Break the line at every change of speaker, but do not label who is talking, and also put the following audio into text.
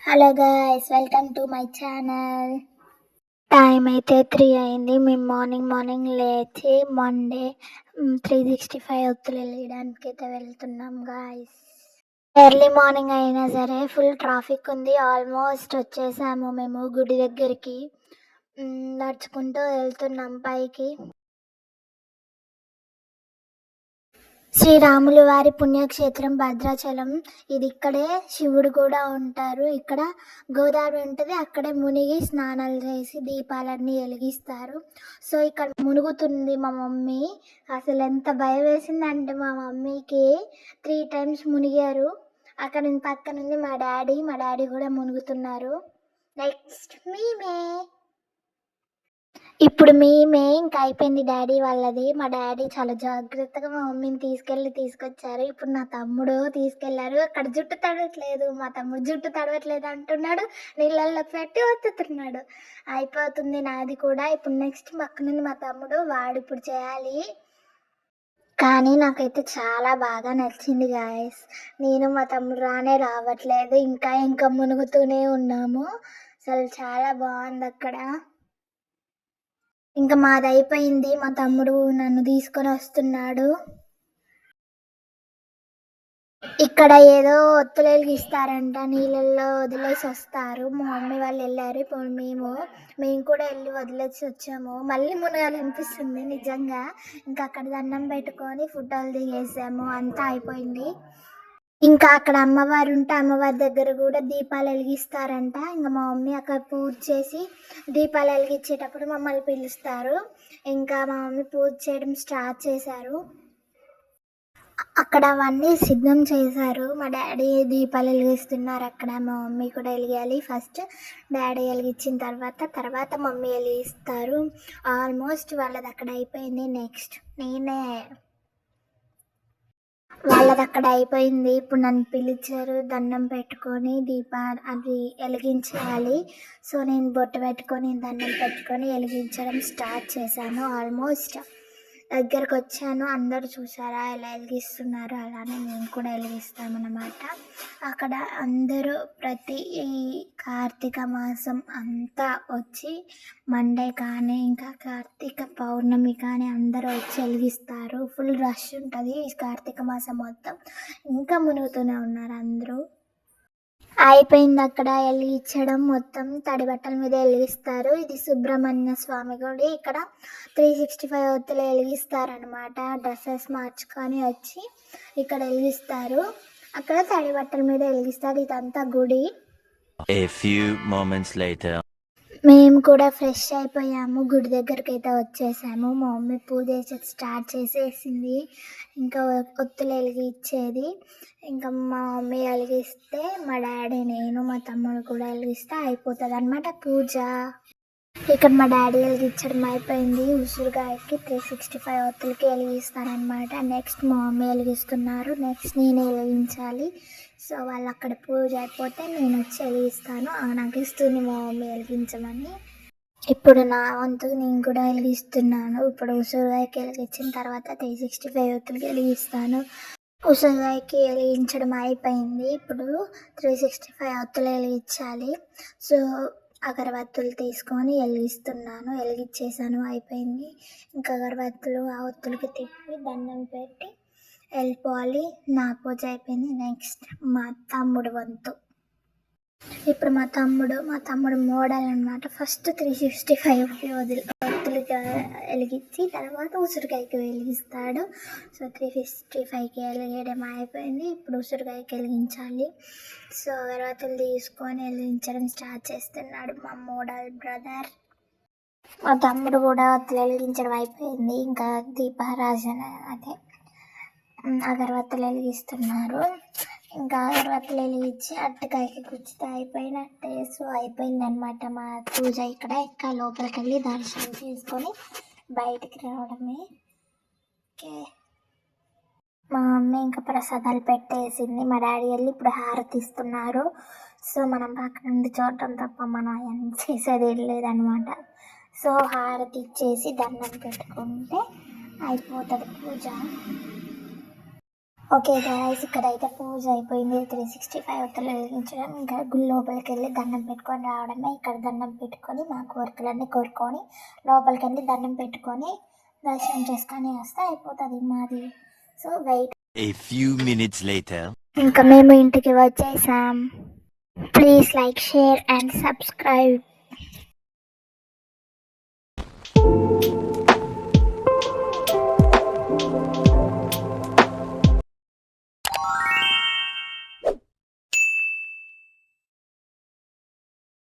Hello guys, welcome to my channel. Time అయితే 3 అయింది. మేము మార్నింగ్ లేచి మండే 365 ఒత్తులు వెళ్ళడానికి అయితే వెళ్తున్నాం గాయస్. ఎర్లీ మార్నింగ్ అయినా సరే ఫుల్ ట్రాఫిక్ ఉంది. ఆల్మోస్ట్ వచ్చేసాము మేము గుడి దగ్గరికి. నడుచుకుంటూ వెళ్తున్నాం పైకి. శ్రీరాములు వారి పుణ్యక్షేత్రం భద్రాచలం. ఇది ఇక్కడే శివుడు కూడా ఉంటారు. ఇక్కడ గోదావరి ఉంటుంది, అక్కడే మునిగి స్నానాలు చేసి దీపాలన్నీ వెలిగిస్తారు. సో ఇక్కడ మునుగుతుంది మా మమ్మీ. అసలు ఎంత భయం వేసిందంటే మా మమ్మీకి 3 times మునిగారు. అక్కడ పక్కన ఉంది మా డాడీ కూడా మునుగుతున్నారు. నెక్స్ట్ మేమే. ఇప్పుడు మేమే ఇంకా అయిపోయింది డాడీ వాళ్ళది. మా డాడీ చాలా జాగ్రత్తగా మా మమ్మీని తీసుకొచ్చారు. ఇప్పుడు నా తమ్ముడు తీసుకెళ్లారు. అక్కడ జుట్టు తడవట్లేదు, మా తమ్ముడు జుట్టు తడవట్లేదు అంటున్నాడు, నీళ్ళల్లో పెట్టి ఒత్తుతున్నాడు. అయిపోతుంది నాది కూడా. ఇప్పుడు నెక్స్ట్ పక్కనుంది మా తమ్ముడు, వాడు ఇప్పుడు చేయాలి. కానీ నాకైతే చాలా బాగా నచ్చింది గాయస్. నేను మా తమ్ముడు రావట్లేదు, ఇంకా మునుగుతూనే ఉన్నాము. అసలు చాలా బాగుంది అక్కడ. ఇంకా మాది అయిపోయింది, మా తమ్ముడు నన్ను తీసుకొని వస్తున్నాడు. ఇక్కడ ఏదో ఒత్తులు వెలిగిస్తారంట, నీళ్ళల్లో వదిలేసి వస్తారు. మా మమ్మీ వాళ్ళు వెళ్ళారు. ఇప్పుడు మేము కూడా వెళ్ళి వదిలేసి వచ్చాము. మళ్ళీ మునగాలనిపిస్తుంది నిజంగా. ఇంకా అక్కడ దండం పెట్టుకొని ఫోటోలు దిగేసాము. అంతా అయిపోయింది. ఇంకా అక్కడ అమ్మవారు ఉంటే అమ్మవారి దగ్గర కూడా దీపాలు వెలిగిస్తారంట. ఇంకా మా మమ్మీ అక్కడ పూజ చేసి దీపాలు వెలిగించేటప్పుడు మమ్మల్ని పిలుస్తారు. ఇంకా మా మమ్మీ పూజ చేయడం స్టార్ట్ చేశారు. అక్కడ అవన్నీ సిద్ధం చేశారు. మా డాడీ దీపాలు వెలిగిస్తున్నారు అక్కడ. మా మమ్మీ కూడా వెలిగాలి. ఫస్ట్ డాడీ వెలిగించిన తర్వాత మమ్మీ వెలిగిస్తారు. ఆల్మోస్ట్ వాళ్ళది అక్కడ అయిపోయింది. నెక్స్ట్ నేనే. వాళ్ళది అక్కడ అయిపోయింది. ఇప్పుడు నన్ను పిలిచారు దండం పెట్టుకొని అది వెలిగించాలి. సో నేను బొట్టు పెట్టుకొని దండం పెట్టుకొని వెలిగించడం స్టార్ట్ చేశాను. ఆల్మోస్ట్ దగ్గరకు వచ్చాను. అందరూ చూసారా ఎలా వెలిగిస్తున్నారు, అలానే మేము కూడా వెలిగిస్తామన్నమాట. అక్కడ అందరూ ప్రతి కార్తీక మాసం అంతా వచ్చి మండే కానీ ఇంకా కార్తీక పౌర్ణమి కానీ అందరూ వచ్చి వెలిగిస్తారు. ఫుల్ రష్ ఉంటుంది ఈ కార్తీక మాసం మొత్తం. ఇంకా మునుగుతూనే ఉన్నారు అందరూ. అయిపోయింది అక్కడ వెలిగించడం. మొత్తం తడి బట్టల మీద వెలిగిస్తారు. ఇది సుబ్రహ్మణ్య స్వామి గుడి. ఇక్కడ 365 ఒత్తులు వెలిగిస్తారనమాట. డ్రెస్సెస్ మార్చుకొని వచ్చి ఇక్కడ వెలిగిస్తారు. అక్కడ తడి బట్టల మీద వెలిగిస్తారు. ఇదంతా గుడి.
A few moments later.
మేము కూడా ఫ్రెష్ అయిపోయాము. గుడి దగ్గరికి అయితే వచ్చేసాము. మా మమ్మీ పూజ స్టార్ట్ చేసేసింది. ఇంకా ఒత్తులు వెలిగించేది. ఇంకా మా మమ్మీ వెలిగిస్తే మా డాడీ, నేను, మా తమ్ముడు కూడా వెలిగిస్తే అయిపోతుంది అనమాట పూజ. ఇక్కడ మా డాడీ వెలిగించడం అయిపోయింది. ఉసిరికాయకి 365 ఒత్తులకి వెలిగిస్తారనమాట. నెక్స్ట్ మా మమ్మీ వెలిగిస్తున్నారు. నెక్స్ట్ నేనే వెలిగించాలి. సో వాళ్ళు అక్కడ పూజ అయిపోతే నేను వచ్చి వెలిగిస్తాను. నాకు ఇస్తుంది మా మమ్మీ వెలిగించమని. ఇప్పుడు నా వంతు నేను కూడా వెలిగిస్తున్నాను. ఇప్పుడు ఉసిరికాయకి వెలిగించిన తర్వాత 365 ఒత్తులకి వెలిగిస్తాను. ఉసిరికాయకి వెలిగించడం అయిపోయింది. ఇప్పుడు 365 ఒత్తులు వెలిగించాలి. సో అగరబత్తులు తీసుకొని వెలిగిస్తున్నాను. వెలిగించేసాను, అయిపోయింది. ఇంకా అగరబత్తులు ఆ ఒత్తులకి తిప్పి దండం పెట్టి వెళ్ళిపోవాలి. నా పూజ అయిపోయింది. నెక్స్ట్ మా తమ్ముడు వంతు. ఇప్పుడు మా తమ్ముడు మోడల్ అనమాట. ఫస్ట్ 365 ఒత్తులకి వెలిగించి తర్వాత ఉసిరికాయకి వెలిగిస్తాడు. సో 365కి వెలిగేయడం అయిపోయింది. ఇప్పుడు ఉసిరికాయకి వెలిగించాలి. సో అగరబత్తులు తీసుకొని వెలిగించడం స్టార్ట్ చేస్తున్నాడు మా మోడల్ బ్రదర్. మా తమ్ముడు కూడా ఒత్తులు వెలిగించడం అయిపోయింది. ఇంకా దీపారాజన అదే అగరబత్తులు వెలిగిస్తున్నారు. ఇంకా అగరబత్తులు వెలిగించి అట్టకాయకి గుచ్చితే అయిపోయినట్టే. సో అయిపోయిందనమాట మా పూజ ఇక్కడ. ఇంకా లోపలికి వెళ్ళి దర్శనం చేసుకొని బయటికి రావడమే. ఓకే, మా మమ్మీ ఇంకా ప్రసాదాలు పెట్టేసింది. మా డాడీ వెళ్ళి ఇప్పుడు హారతి ఇస్తున్నారు. సో మనం పక్క నుండి చూడటం తప్ప మనం అవన్నీ చేసేది ఏం లేదనమాట. సో హారతి ఇచ్చేసి దండం పెట్టుకుంటే అయిపోతుంది పూజ. ఓకే గాయస్, ఇక్కడైతే పూజ అయిపోయింది. 365 ఒత్తులు వెలిగించడం, ఇంకా గుడి లోపలికి వెళ్ళి దండం పెట్టుకొని రావడమే. ఇక్కడ దండం పెట్టుకొని మా కోరికలన్నీ కోరుకొని లోపలికి వెళ్ళి దండం పెట్టుకొని దర్శనం చేసుకొని వస్తే అయిపోతుంది మాది. So wait.
A few minutes later.
ఇంకా మేము ఇంటికి వచ్చేసాం. Please like, share and subscribe.